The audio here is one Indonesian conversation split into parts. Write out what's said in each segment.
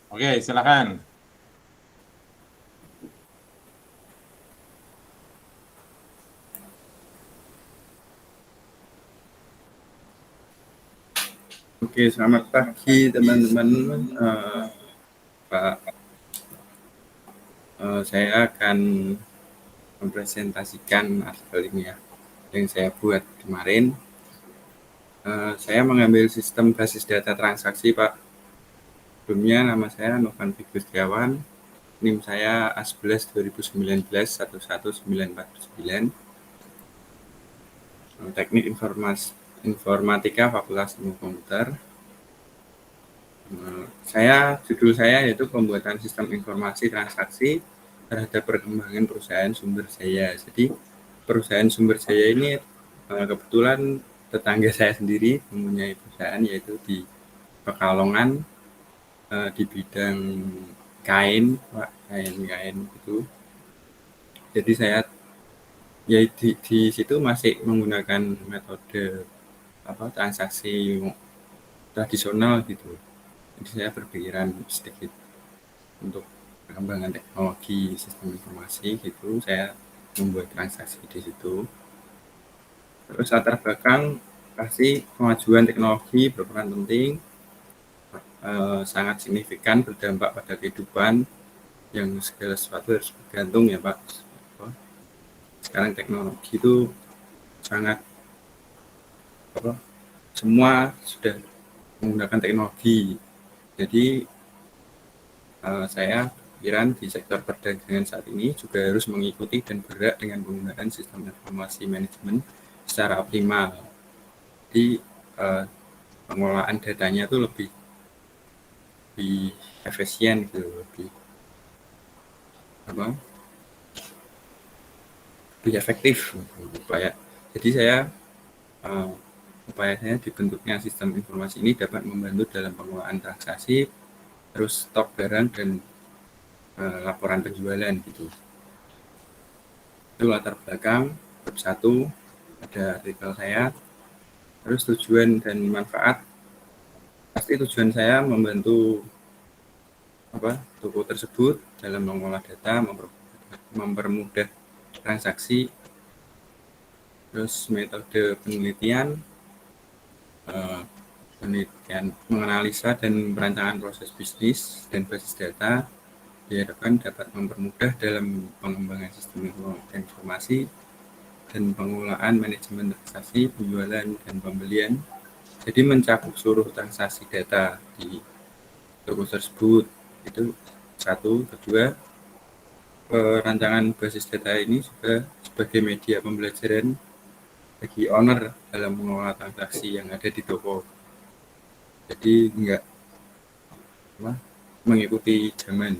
Oke, silakan. Oke, selamat pagi teman-teman. Pak, saya akan mempresentasikan artikel ini ya, yang saya buat kemarin. Saya mengambil sistem basis data transaksi, Pak. Sebelumnya nama saya Novan Fikri Setiawan, NIM saya A11 2019 11949, Teknik Informatika Fakultas Ilmu Komputer. Judul saya yaitu pembuatan sistem informasi transaksi terhadap perkembangan perusahaan sumber jaya. Jadi perusahaan sumber jaya ini kebetulan tetangga saya sendiri mempunyai perusahaan yaitu di Pekalongan, di bidang kain, Pak, kain itu. Jadi saya ya di situ masih menggunakan metode transaksi tradisional gitu. Jadi saya berpikiran sedikit untuk perkembangan teknologi sistem informasi gitu, saya membuat transaksi di situ. Terus latar belakang pasti kemajuan teknologi berperan penting, sangat signifikan berdampak pada kehidupan yang segala sesuatu harus bergantung ya Pak. Sekarang teknologi itu sangat semua sudah menggunakan teknologi. Jadi saya pikiran di sektor perdagangan saat ini juga harus mengikuti dan bergerak dengan menggunakan sistem informasi manajemen secara optimal. Jadi pengelolaan datanya itu lebih efisien gitu, lebih efektif upaya. Jadi upaya saya dibentuknya sistem informasi ini dapat membantu dalam pengelolaan transaksi, terus stok barang dan laporan penjualan gitu. Itu latar belakang bab 1 ada artikel saya. Terus tujuan dan manfaat, pasti tujuan saya membantu toko tersebut dalam mengolah data, mempermudah transaksi. Terus metode penelitian menganalisa dan perancangan proses bisnis dan basis data diharapkan dapat mempermudah dalam pengembangan sistem informasi dan pengelolaan manajemen transaksi, penjualan dan pembelian. Jadi mencakup seluruh transaksi data di toko tersebut. Itu satu. Kedua, perancangan basis data ini juga sebagai media pembelajaran bagi owner dalam mengelola transaksi yang ada di toko. Jadi enggak mengikuti zaman.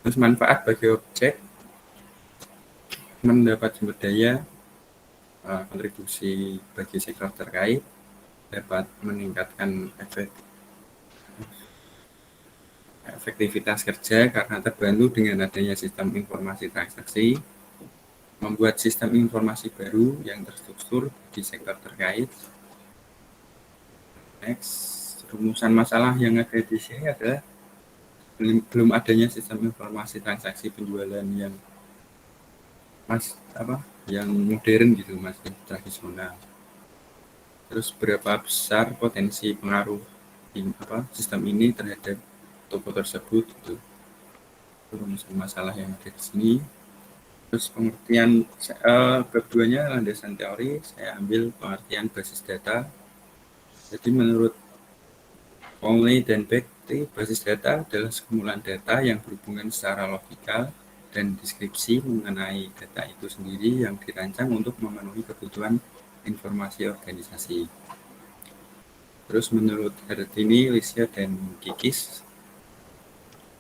Terus manfaat bagi objek, mendapat sumber daya, kontribusi bagi sektor terkait, dapat meningkatkan efektivitas kerja karena terbantu dengan adanya sistem informasi transaksi, membuat sistem informasi baru yang terstruktur di sektor terkait. Next, rumusan masalah yang ada di sini adalah belum adanya sistem informasi transaksi penjualan yang yang modern gitu, masih tradisional. Terus berapa besar potensi pengaruh sistem ini terhadap toko tersebut gitu. Rumusan masalah yang ada di sini. Terus pengertian keduanya landasan teori, saya ambil pengertian basis data. Jadi menurut Conley dan Beck, basis data adalah sekumpulan data yang berhubungan secara logikal dan deskripsi mengenai data itu sendiri yang dirancang untuk memenuhi kebutuhan informasi organisasi. Terus menurut Herdini, Lisya, dan Kikis,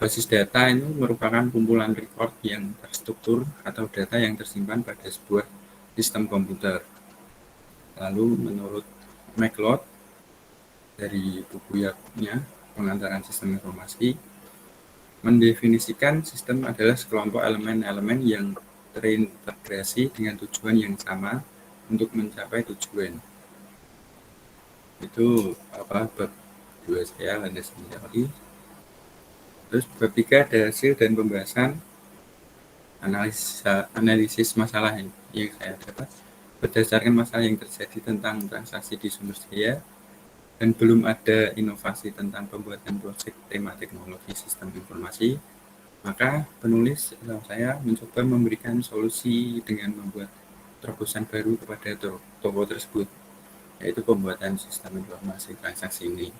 basis data itu merupakan kumpulan record yang terstruktur atau data yang tersimpan pada sebuah sistem komputer. Lalu menurut McLeod dari buku Yakunya Pengantaran Sistem Informasi, mendefinisikan sistem adalah sekelompok elemen-elemen yang terintegrasi dengan tujuan yang sama untuk mencapai tujuan. Itu bab kedua saya landasan teori. Terus bab 3 ada hasil dan pembahasan analisis masalah yang saya dapat berdasarkan masalah yang terjadi tentang transaksi di sumber daya dan belum ada inovasi tentang pembuatan proyek tema teknologi sistem informasi, maka penulis atau saya mencoba memberikan solusi dengan membuat terobosan baru kepada toko tersebut, yaitu pembuatan sistem informasi transaksi ini.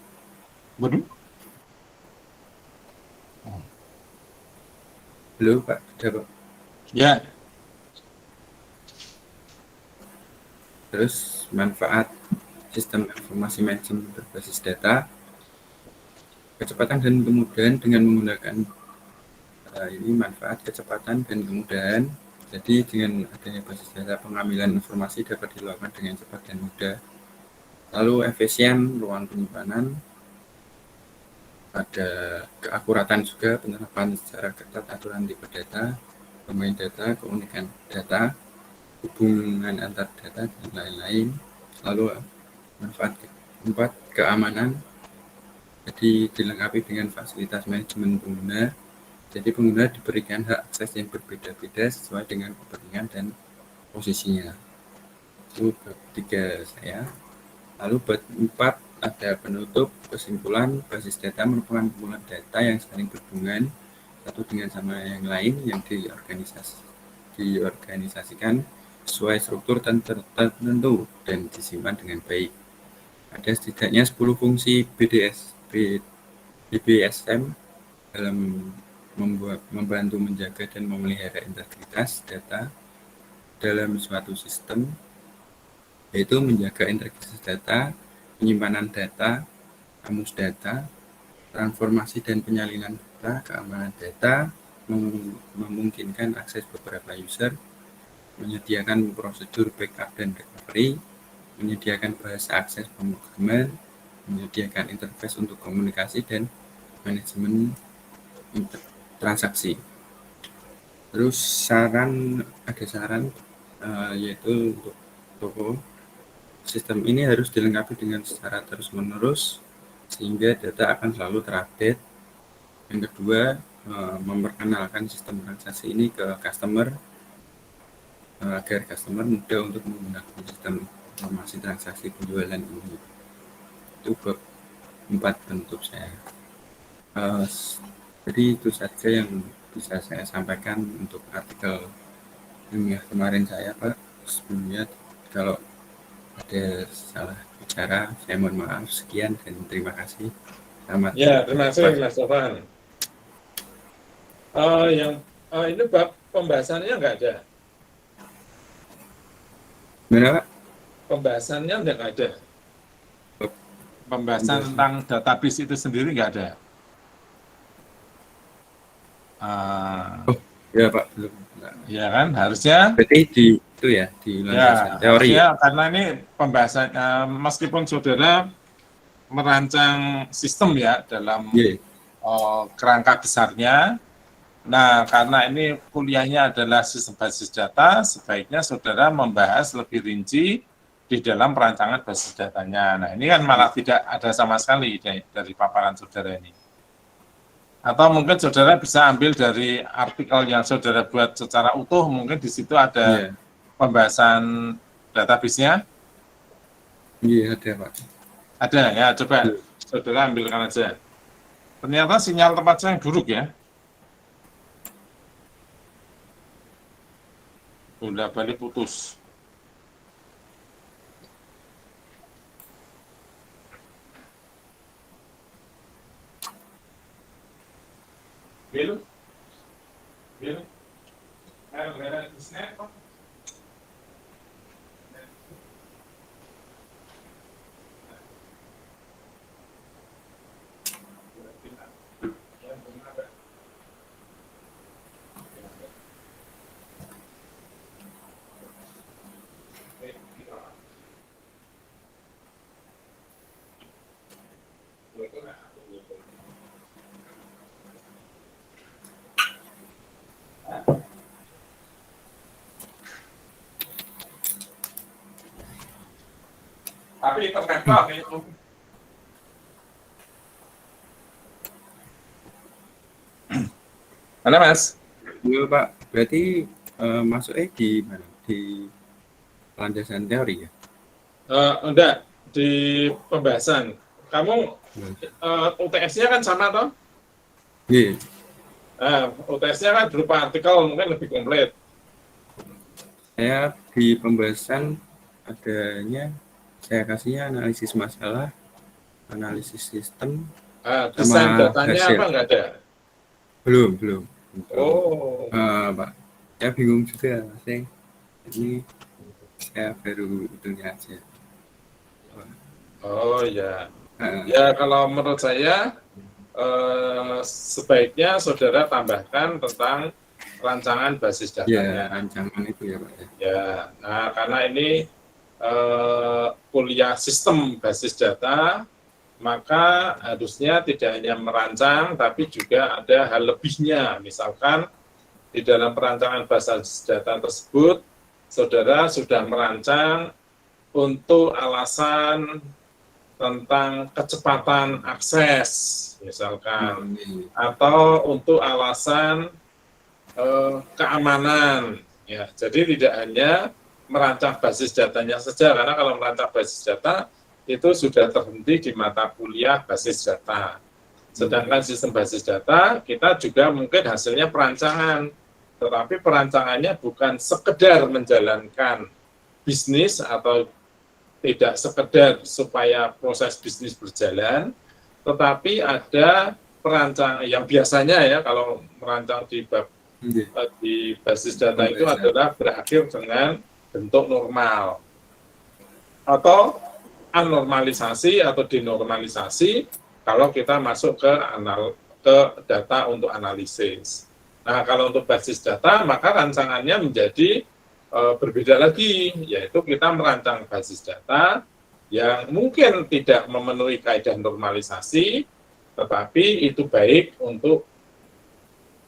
Waduh. Halo Pak, sudah Pak? Ya. Terus manfaat sistem informasi manajemen berbasis data, kecepatan dan kemudahan dengan menggunakan ini manfaat kecepatan dan kemudahan. Jadi dengan adanya basis data pengambilan informasi dapat dilakukan dengan cepat dan mudah. Lalu efisien ruang penyimpanan, ada keakuratan juga, penerapan secara ketat aturan tipe data, domain data, keunikan data, hubungan antar data dan lain-lain. Lalu manfaat keempat, keamanan, jadi dilengkapi dengan fasilitas manajemen pengguna. Jadi pengguna diberikan hak akses yang berbeda-beda sesuai dengan kepentingan dan posisinya. Itu bab 3 saya. Lalu bab 4 ada penutup kesimpulan. Basis data merupakan kumpulan data yang saling berhubungan satu dengan sama yang lain yang diorganisasikan sesuai struktur tertentu dan disimpan dengan baik. Ada setidaknya 10 fungsi BDSM dalam membantu menjaga dan memelihara integritas data dalam suatu sistem, yaitu menjaga integritas data, penyimpanan data, kamus data, transformasi dan penyalinan data, keamanan data, memungkinkan akses beberapa user, menyediakan prosedur backup dan recovery, menyediakan bahasa akses pemrograman, menyediakan interface untuk komunikasi dan manajemen transaksi. Terus ada saran yaitu untuk toko sistem ini harus dilengkapi dengan secara terus-menerus sehingga data akan selalu terupdate. Yang kedua, memperkenalkan sistem transaksi ini ke customer agar customer mudah untuk menggunakan sistem informasi transaksi penjualan ini. Itu bab 4 penutup saya. Jadi itu saja yang bisa saya sampaikan untuk artikel ilmiah kemarin saya, Pak. Sebelumnya kalau ada salah bicara, saya mohon maaf. Sekian dan terima kasih. Selamat. Ya, terima kasih Mas Sofan. Ini bab pembahasannya nggak ada. Gimana, Pak? Pembahasannya nggak ada. Pembahasan tentang database itu sendiri nggak ada. Oh, ya Pak, belum. Ya kan, harusnya. Berarti di landasan teori. Harusnya, karena ini pembahasan, meskipun saudara merancang sistem ya dalam kerangka besarnya. Nah, karena ini kuliahnya adalah sistem basis data, sebaiknya saudara membahas lebih rinci di dalam perancangan basis datanya. Nah, ini kan malah tidak ada sama sekali dari paparan saudara ini. Atau mungkin saudara bisa ambil dari artikel yang saudara buat secara utuh, mungkin di situ ada pembahasan database-nya. Iya, ada Pak. Ada ya, coba saudara ambilkan aja. Ternyata sinyal tempat saya yang buruk ya. Udah balik putus. Belum? Belum? Ada snack Pak? Tapi ternyata itu Mana Mas? Iya Pak, berarti masuknya di mana? Di landasan teori ya? Enggak, di pembahasan. Kamu UTS-nya kan sama toh? Iya, UTS-nya kan berupa artikel, mungkin lebih komplit. saya di pembahasan adanya, saya kasihnya analisis masalah, analisis sistem, Desain sama datanya apa hasil. enggak ada? Belum. Oh, Pak, saya bingung juga, saya ini saya baru itunya aja. oh ya. Uh, Ya kalau menurut saya sebaiknya saudara tambahkan tentang rancangan basis ya, datanya. rancangan itu ya Pak. Ya, nah karena ini kuliah sistem basis data, maka harusnya tidak hanya merancang, tapi juga ada hal lebihnya. Misalkan di dalam perancangan basis data tersebut, saudara sudah merancang untuk alasan tentang kecepatan akses, misalkan, atau untuk alasan keamanan. Ya, jadi tidak hanya merancang basis datanya saja, karena kalau merancang basis data itu sudah terhenti di mata kuliah basis data. Sedangkan sistem basis data kita juga mungkin hasilnya perancangan, tetapi perancangannya bukan sekedar menjalankan bisnis atau tidak sekedar supaya proses bisnis berjalan, tetapi ada perancang yang biasanya ya kalau merancang di basis data itu adalah berakhir dengan bentuk normal atau anormalisasi atau denormalisasi kalau kita masuk ke data untuk analisis. Nah, kalau untuk basis data maka rancangannya menjadi berbeda lagi, yaitu kita merancang basis data yang mungkin tidak memenuhi kaidah normalisasi, tetapi itu baik untuk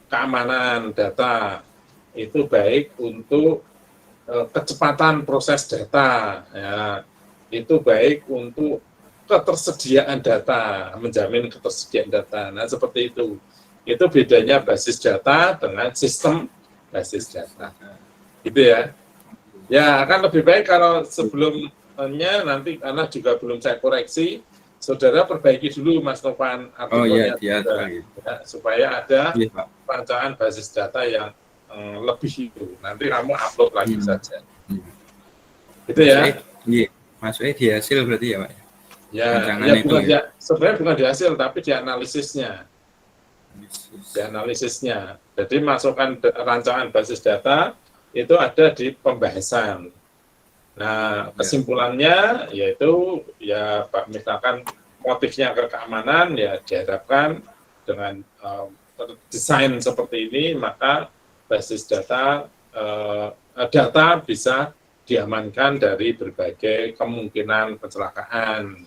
keamanan data, itu baik untuk kecepatan proses data, ya, itu baik untuk ketersediaan data, menjamin ketersediaan data. Nah, seperti itu. Itu bedanya basis data dengan sistem basis data. Gitu ya. Ya, akan lebih baik kalau sebelumnya nanti karena juga belum saya koreksi, saudara perbaiki dulu Mas Novan artikelnya Dia juga, ya, supaya ada perancangan basis data yang lebih itu. Nanti kamu upload lagi saja. Gitu ya. Masuknya di hasil berarti ya Pak? Ya bukan ya. Sebenarnya bukan di hasil, tapi di analisisnya. Di analisisnya. Jadi masukkan rancangan basis data itu ada di pembahasan. Nah, kesimpulannya yaitu ya Pak, misalkan motifnya ke keamanan ya diharapkan dengan desain seperti ini maka basis data bisa diamankan dari berbagai kemungkinan kecelakaan.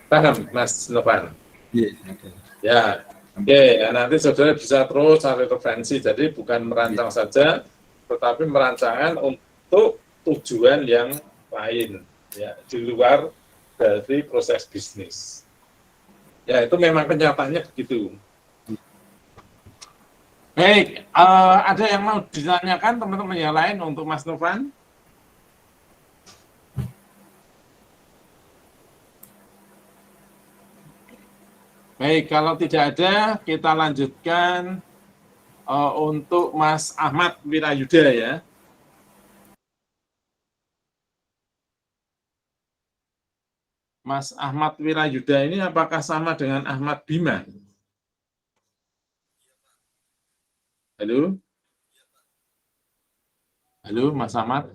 Paham, Mas Novan? Ya, oke. Ya, nanti saudara bisa terus cari referensi. Jadi bukan merancang saja, tetapi merancangan untuk tujuan yang lain, ya, di luar dari proses bisnis. Ya, itu memang kenyataannya begitu. Baik, ada yang mau ditanyakan teman-teman yang lain untuk Mas Novan? Baik, kalau tidak ada, kita lanjutkan untuk Mas Ahmad Wirayuda ya. Mas Ahmad Wirayuda ini apakah sama dengan Ahmad Bima? Halo? Halo, Mas Ahmad?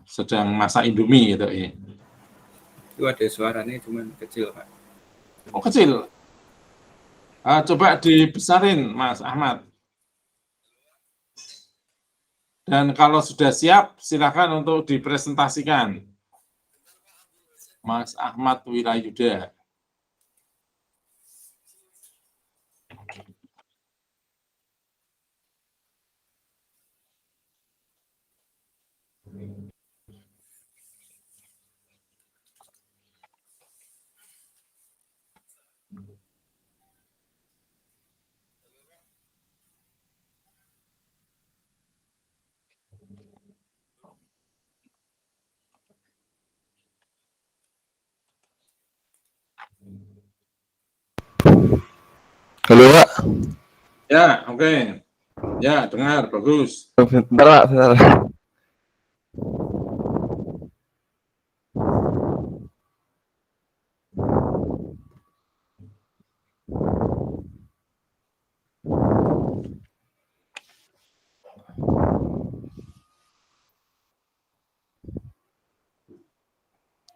Sedang masak Indomie gitu ya. Itu ada suaranya cuman kecil Pak. Oh kecil? Coba dibesarin Mas Ahmad. Dan kalau sudah siap, silakan untuk dipresentasikan. Mas Ahmad Wirayuda. Halo, Pak. Ya, oke. Ya, dengar, bagus. Bentar, Pak, bentar.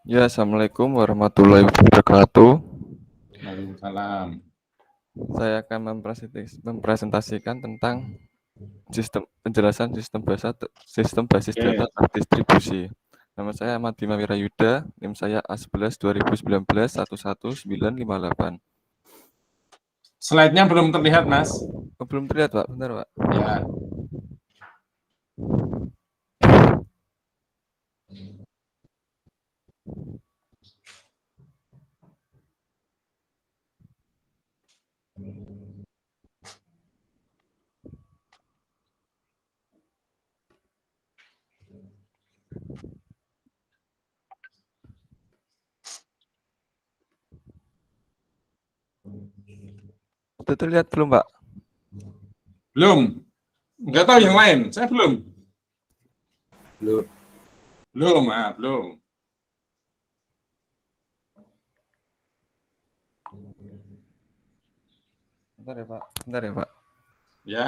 Ya, Assalamualaikum warahmatullahi wabarakatuh. Waalaikumsalam. Saya akan mempresentasikan tentang penjelasan sistem basis Oke. data terdistribusi. Nama saya Ahmad Bima Wirayuda, NIM saya A11 2019 11958. Slide-nya belum terlihat, Mas. Oh, belum terlihat, Pak. Bentar, Pak. Ya. Sudah terlihat belum, Pak? Belum. Nggak tahu yang lain. Saya belum. Belum. Belum. Bentar ya, Pak. Bentar ya, Pak. Ya.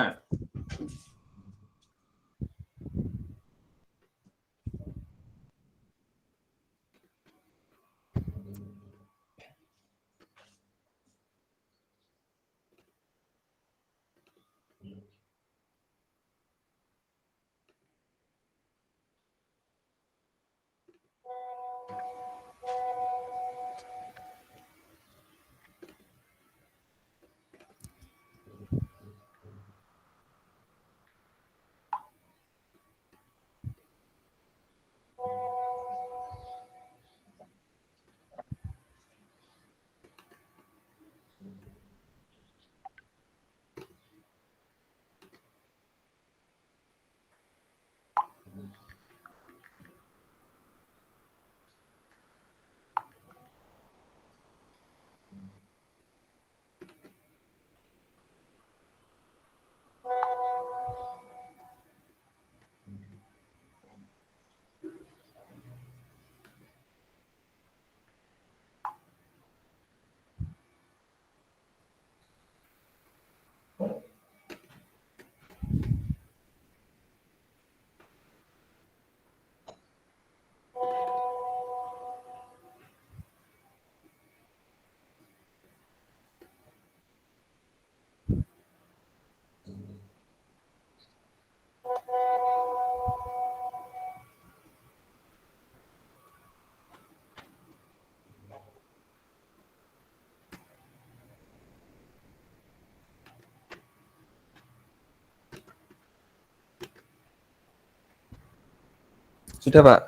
Sudah, Pak?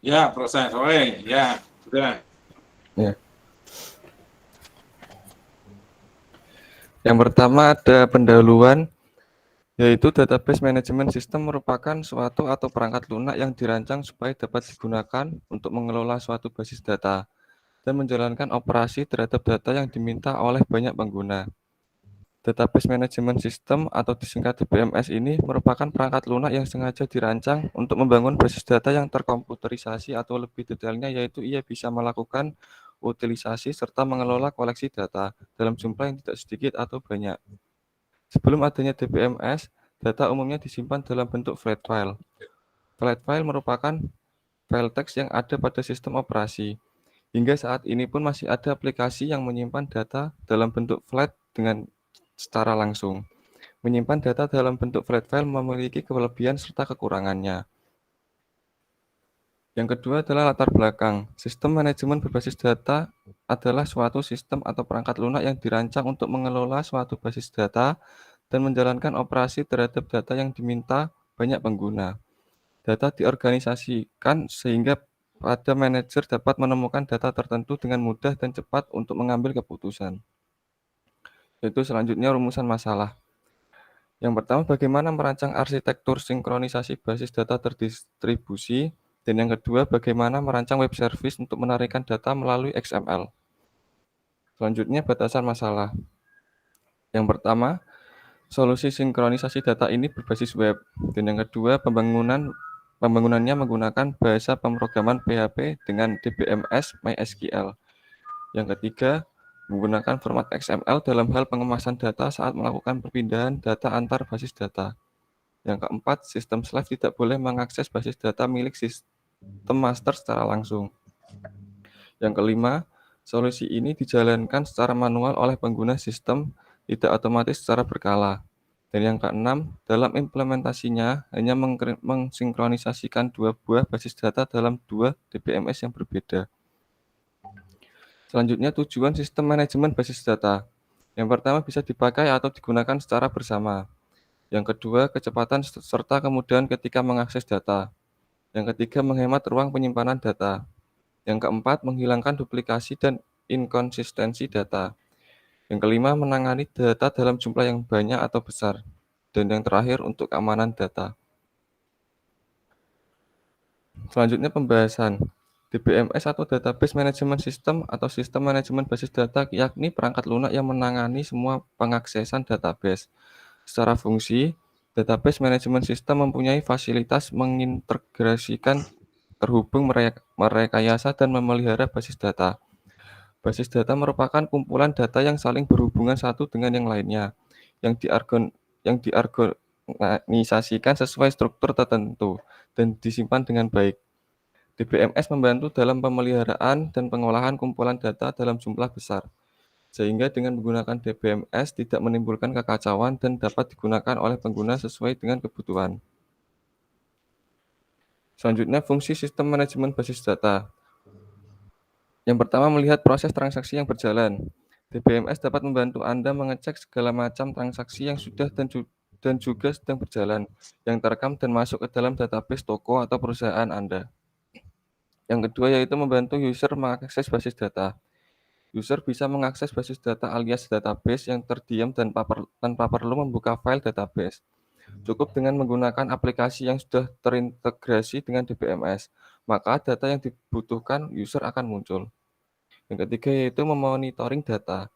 Ya, proses. Oke, ya. Sudah. Ya. Yang pertama ada pendahuluan, yaitu database management system merupakan suatu atau perangkat lunak yang dirancang supaya dapat digunakan untuk mengelola suatu basis data dan menjalankan operasi terhadap data yang diminta oleh banyak pengguna. Database Management System atau disingkat DBMS ini merupakan perangkat lunak yang sengaja dirancang untuk membangun basis data yang terkomputerisasi atau lebih detailnya yaitu ia bisa melakukan utilisasi serta mengelola koleksi data dalam jumlah yang tidak sedikit atau banyak. Sebelum adanya DBMS, data umumnya disimpan dalam bentuk flat file. Flat file merupakan file teks yang ada pada sistem operasi. Hingga saat ini pun masih ada aplikasi yang menyimpan data dalam bentuk flat dengan secara langsung. Menyimpan data dalam bentuk flat file memiliki kelebihan serta kekurangannya. Yang kedua adalah latar belakang. Sistem manajemen berbasis data adalah suatu sistem atau perangkat lunak yang dirancang untuk mengelola suatu basis data dan menjalankan operasi terhadap data yang diminta banyak pengguna. Data diorganisasikan sehingga pada manajer dapat menemukan data tertentu dengan mudah dan cepat untuk mengambil keputusan. Itu selanjutnya rumusan masalah. Yang pertama, bagaimana merancang arsitektur sinkronisasi basis data terdistribusi. Dan yang kedua, bagaimana merancang web service untuk menarikan data melalui XML. Selanjutnya, batasan masalah. Yang pertama, solusi sinkronisasi data ini berbasis web. Dan yang kedua, pembangunannya menggunakan bahasa pemrograman PHP dengan DBMS MySQL. Yang ketiga, menggunakan format XML dalam hal pengemasan data saat melakukan perpindahan data antar basis data. Yang keempat, sistem Slack tidak boleh mengakses basis data milik sistem master secara langsung. Yang kelima, solusi ini dijalankan secara manual oleh pengguna sistem, tidak otomatis secara berkala. Dan yang keenam, dalam implementasinya hanya mensinkronisasikan dua buah basis data dalam dua DBMS yang berbeda. Selanjutnya, tujuan sistem manajemen basis data. Yang pertama, bisa dipakai atau digunakan secara bersama. Yang kedua, kecepatan serta kemudahan ketika mengakses data. Yang ketiga, menghemat ruang penyimpanan data. Yang keempat, menghilangkan duplikasi dan inkonsistensi data. Yang kelima, menangani data dalam jumlah yang banyak atau besar. Dan yang terakhir, untuk keamanan data. Selanjutnya, pembahasan. DBMS atau Database Management System atau Sistem Manajemen Basis Data yakni perangkat lunak yang menangani semua pengaksesan database. Secara fungsi, Database Management System mempunyai fasilitas mengintegrasikan, terhubung, merekayasa, dan memelihara basis data. Basis data merupakan kumpulan data yang saling berhubungan satu dengan yang lainnya, yang diorganisasikan sesuai struktur tertentu dan disimpan dengan baik. DBMS membantu dalam pemeliharaan dan pengolahan kumpulan data dalam jumlah besar, sehingga dengan menggunakan DBMS tidak menimbulkan kekacauan dan dapat digunakan oleh pengguna sesuai dengan kebutuhan. Selanjutnya, fungsi sistem manajemen basis data. Yang pertama, melihat proses transaksi yang berjalan. DBMS dapat membantu Anda mengecek segala macam transaksi yang sudah dan juga sedang berjalan, yang terekam dan masuk ke dalam database toko atau perusahaan Anda. Yang kedua yaitu membantu user mengakses basis data. User bisa mengakses basis data alias database yang terdiam tanpa perlu membuka file database. Cukup dengan menggunakan aplikasi yang sudah terintegrasi dengan DBMS, maka data yang dibutuhkan user akan muncul. Yang ketiga yaitu memonitoring data.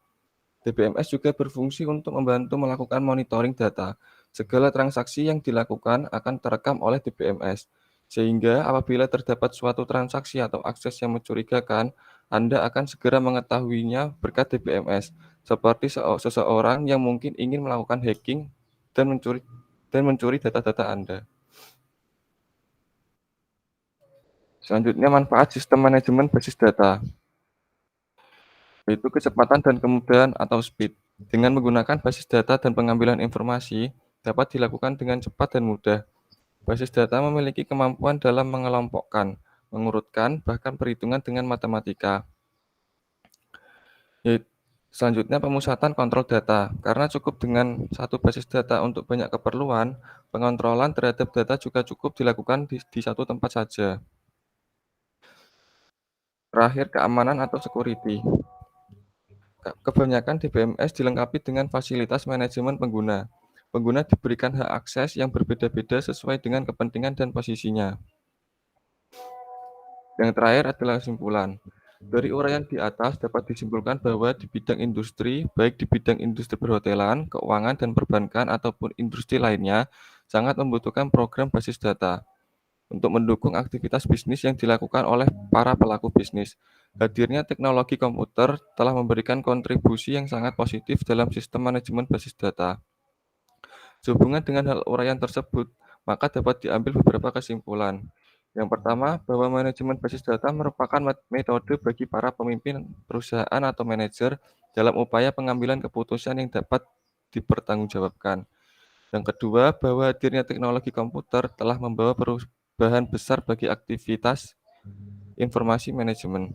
DBMS juga berfungsi untuk membantu melakukan monitoring data. Segala transaksi yang dilakukan akan terekam oleh DBMS. Sehingga apabila terdapat suatu transaksi atau akses yang mencurigakan, Anda akan segera mengetahuinya berkat DBMS, seperti seseorang yang mungkin ingin melakukan hacking dan mencuri data-data Anda. Selanjutnya, manfaat sistem manajemen basis data, yaitu kecepatan dan kemudahan atau speed. Dengan menggunakan basis data dan pengambilan informasi, dapat dilakukan dengan cepat dan mudah. Basis data memiliki kemampuan dalam mengelompokkan, mengurutkan, bahkan perhitungan dengan matematika. Selanjutnya, pemusatan kontrol data. Karena cukup dengan satu basis data untuk banyak keperluan, pengontrolan terhadap data juga cukup dilakukan di satu tempat saja. Terakhir, keamanan atau security. Kebanyakan DBMS dilengkapi dengan fasilitas manajemen pengguna. Pengguna diberikan hak akses yang berbeda-beda sesuai dengan kepentingan dan posisinya. Yang terakhir adalah kesimpulan. Dari uraian di atas dapat disimpulkan bahwa di bidang industri, baik di bidang industri perhotelan, keuangan, dan perbankan, ataupun industri lainnya, sangat membutuhkan program basis data untuk mendukung aktivitas bisnis yang dilakukan oleh para pelaku bisnis. Hadirnya teknologi komputer telah memberikan kontribusi yang sangat positif dalam sistem manajemen basis data. Sehubungan dengan hal uraian tersebut, maka dapat diambil beberapa kesimpulan. Yang pertama, bahwa manajemen basis data merupakan metode bagi para pemimpin perusahaan atau manajer dalam upaya pengambilan keputusan yang dapat dipertanggungjawabkan. Yang kedua, bahwa hadirnya teknologi komputer telah membawa perubahan besar bagi aktivitas informasi manajemen.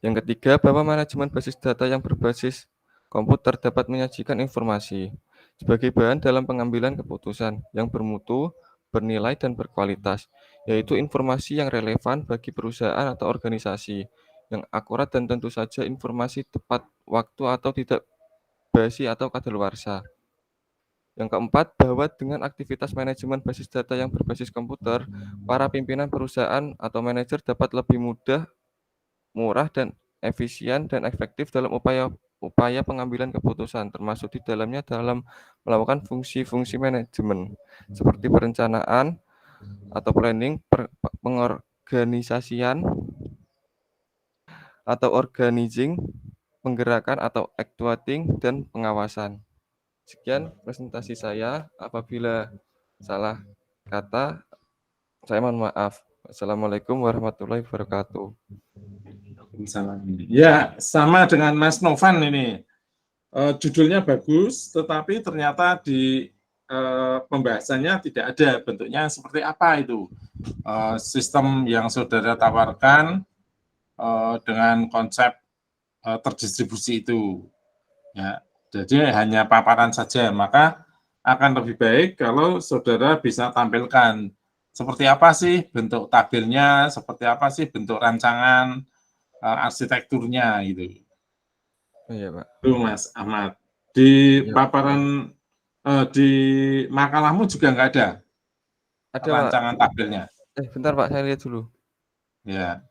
Yang ketiga, bahwa manajemen basis data yang berbasis komputer dapat menyajikan informasi sebagai bahan dalam pengambilan keputusan yang bermutu, bernilai, dan berkualitas, yaitu informasi yang relevan bagi perusahaan atau organisasi, yang akurat dan tentu saja informasi tepat waktu atau tidak basi atau kadaluarsa. Yang keempat, bahwa dengan aktivitas manajemen basis data yang berbasis komputer, para pimpinan perusahaan atau manajer dapat lebih mudah, murah, dan efisien dan efektif dalam upaya pengambilan keputusan, termasuk di dalamnya dalam melakukan fungsi-fungsi manajemen seperti perencanaan atau planning, pengorganisasian atau organizing, penggerakan atau actuating, dan pengawasan. Sekian presentasi saya. Apabila salah kata, saya mohon maaf. Assalamualaikum warahmatullahi wabarakatuh. Ya, sama dengan Mas Novan ini. Judulnya bagus, tetapi ternyata di pembahasannya tidak ada bentuknya seperti apa itu. Sistem yang saudara tawarkan dengan konsep terdistribusi itu. Ya, jadi hanya paparan saja, maka akan lebih baik kalau saudara bisa tampilkan seperti apa sih bentuk tabelnya, seperti apa sih bentuk rancangan arsitekturnya gitu. Iya, Pak. Itu Mas Ahmad. Di paparan di makalahmu juga nggak ada rancangan Pak. tabelnya. Bentar Pak, saya lihat dulu. Ya.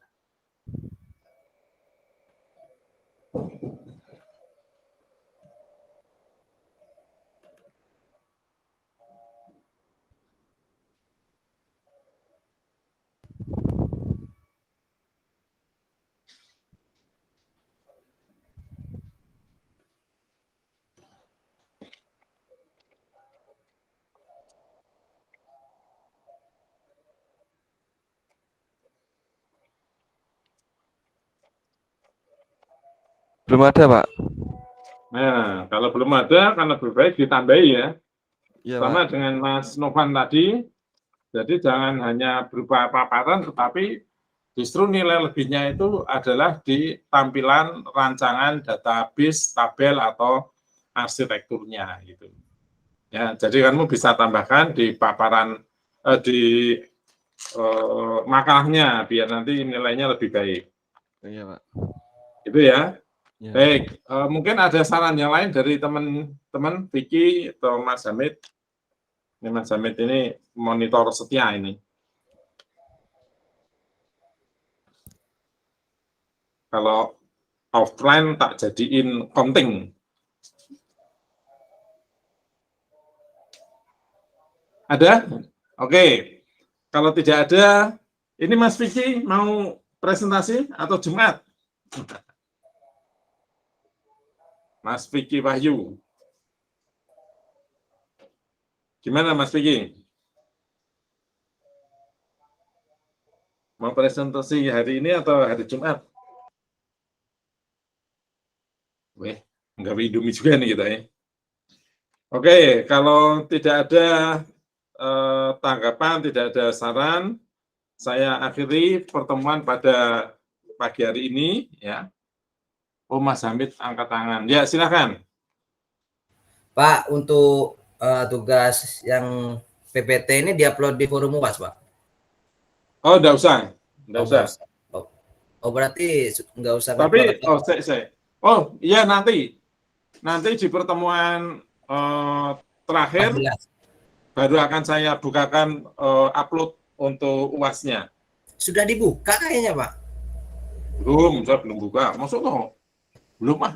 Belum ada, Pak. Nah, kalau belum ada, kan lebih baik ditambahi ya. Iya, Sama Pak. dengan Mas Novan tadi, jadi jangan hanya berupa paparan, tetapi justru nilai lebihnya itu adalah di tampilan rancangan database, tabel, atau arsitekturnya. Gitu. Ya, jadi kamu bisa tambahkan di paparan, di makalahnya, biar nanti nilainya lebih baik. Iya, Pak. Itu ya. Ya. Baik, mungkin ada saran yang lain dari teman-teman Vicky atau Mas Hamid. Ini Mas Hamid ini monitor setia ini. Kalau offline tak jadiin counting. Ada? Oke. Kalau tidak ada, ini Mas Vicky mau presentasi atau Jumat? Mas Vicky Wahyu. Gimana Mas Vicky? Mau presentasi hari ini atau hari Jumat? Weh, nggak Indomie juga nih kita ya. Oke, kalau tidak ada tanggapan, tidak ada saran, saya akhiri pertemuan pada pagi hari ini ya. Oh, Mas Hamid angkat tangan. Ya, silakan. Pak, untuk tugas yang PPT ini diupload di forum UAS, Pak? Oh, enggak usah. Enggak usah. Oh, berarti enggak usah. Tapi, oh, iya nanti di pertemuan terakhir 14. Baru akan saya bukakan upload untuk UAS-nya. Sudah dibuka kayaknya, Pak? Belum, saya belum buka. Maksud lo? Belum ah.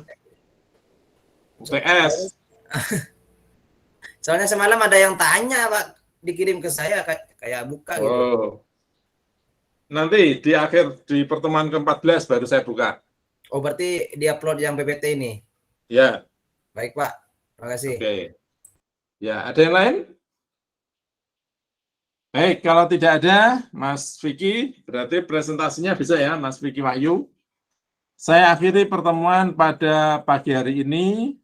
UTS. Soalnya semalam ada yang tanya, Pak, dikirim ke saya kayak buka gitu. Oh. Nanti di akhir di pertemuan ke-14 baru saya buka. Oh, berarti diupload yang PPT ini? Ya. Baik, Pak. Terima kasih. Oke. Ya, ada yang lain? Baik, kalau tidak ada, Mas Vicky, berarti presentasinya bisa ya, Mas Vicky Wahyu. Saya akhiri pertemuan pada pagi hari ini.